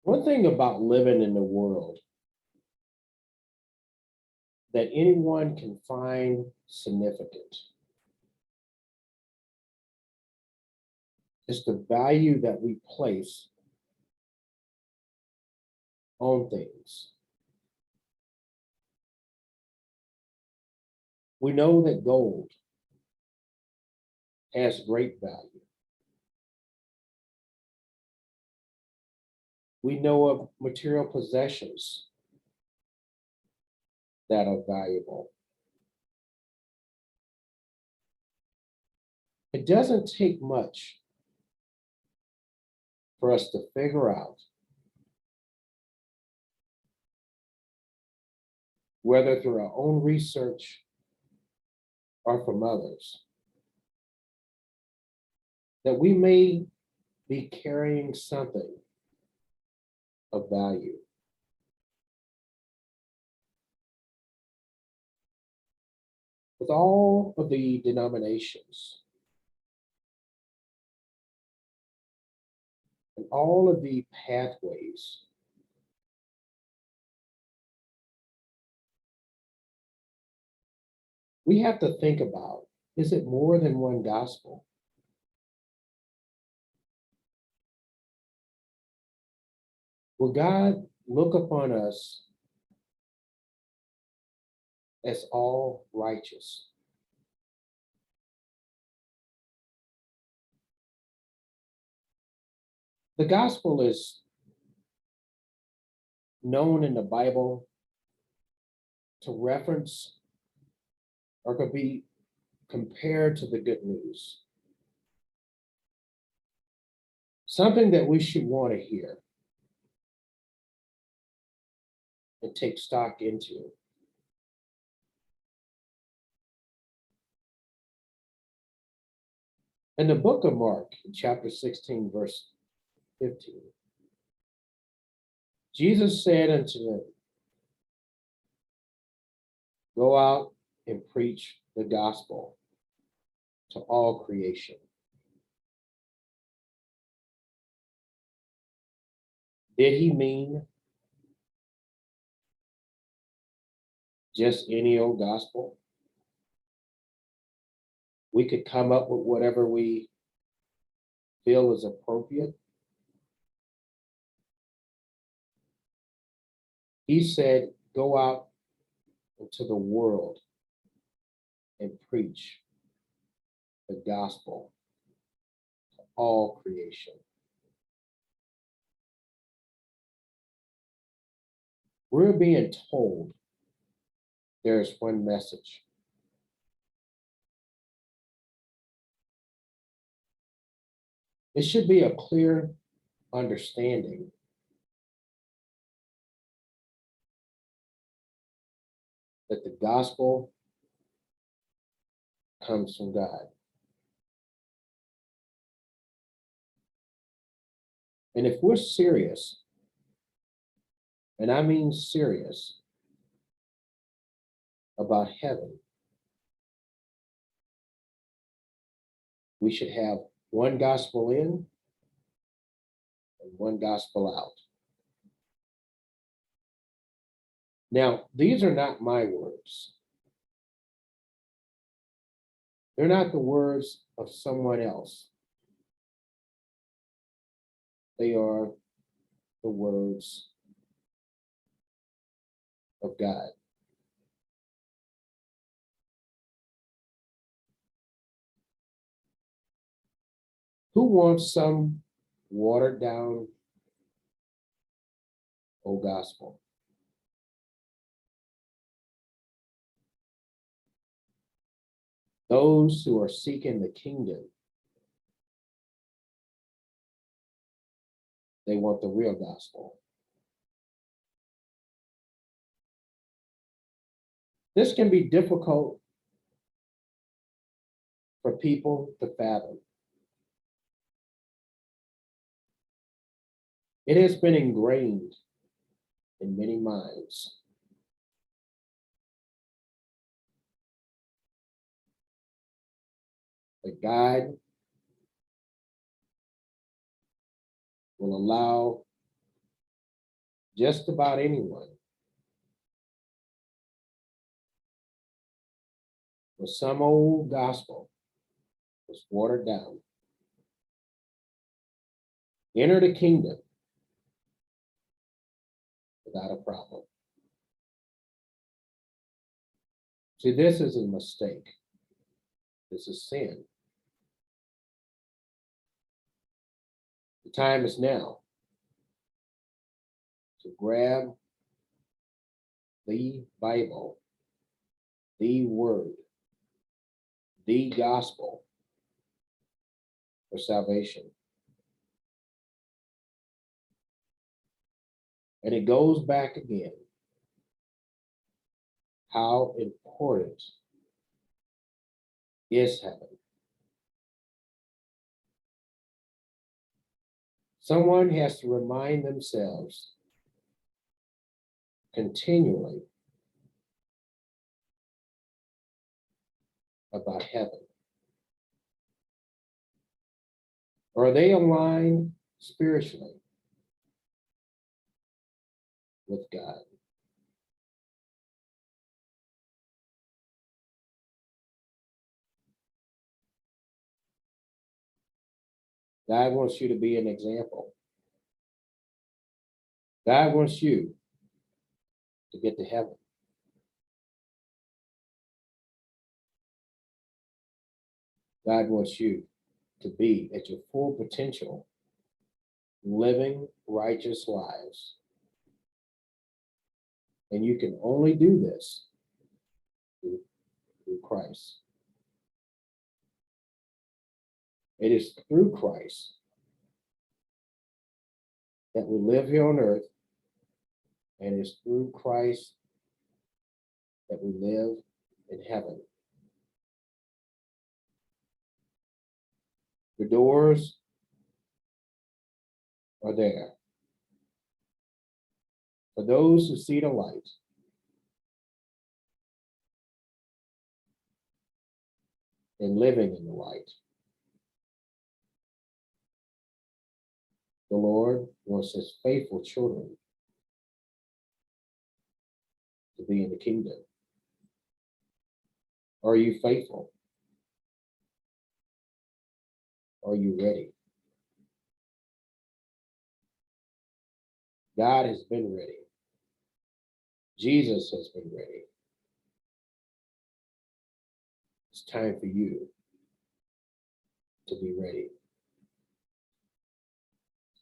One thing about living in the world that anyone can find significant is the value that we place on things. We know that gold has great value. We know of material possessions that are valuable. It doesn't take much for us to figure out whether through our own research or from others, that we may be carrying something of value. With all of the denominations and all of the pathways, we have to think about, is it more than one gospel? Will God look upon us as all righteous? The gospel is known in the Bible to reference or could be compared to the good news. Something that we should want to hear and take stock into. In the book of Mark, chapter 16, verse 15, Jesus said unto them, go out and preach the gospel to all creation. Did he mean just any old gospel? We could come up with whatever we feel is appropriate. He said, go out into the world and preach the gospel to all creation. We're being told there's one message. It should be a clear understanding that the gospel comes from God. And if we're serious, and I mean serious, about heaven, we should have one gospel in and one gospel out. Now, these are not my words. They're not the words of someone else. They are the words of God. Who wants some watered down old gospel? Those who are seeking the kingdom, they want the real gospel. This can be difficult for people to fathom. It has been ingrained in many minds. That God will allow just about anyone with some old gospel was watered down. Enter the kingdom without a problem. See, this is a mistake. This is sin. The time is now to grab the Bible, the Word, the gospel for salvation. And it goes back again. How important is heaven? Someone has to remind themselves continually about heaven. Are they aligned spiritually with God? God wants you to be an example. God wants you to get to heaven. God wants you to be at your full potential, living righteous lives. And you can only do this through Christ. It is through Christ that we live here on earth, and it's through Christ that we live in heaven. The doors are there for those who see the light and living in the light. The Lord wants his faithful children to be in the kingdom. Are you faithful? Are you ready? God has been ready. Jesus has been ready. It's time for you to be ready.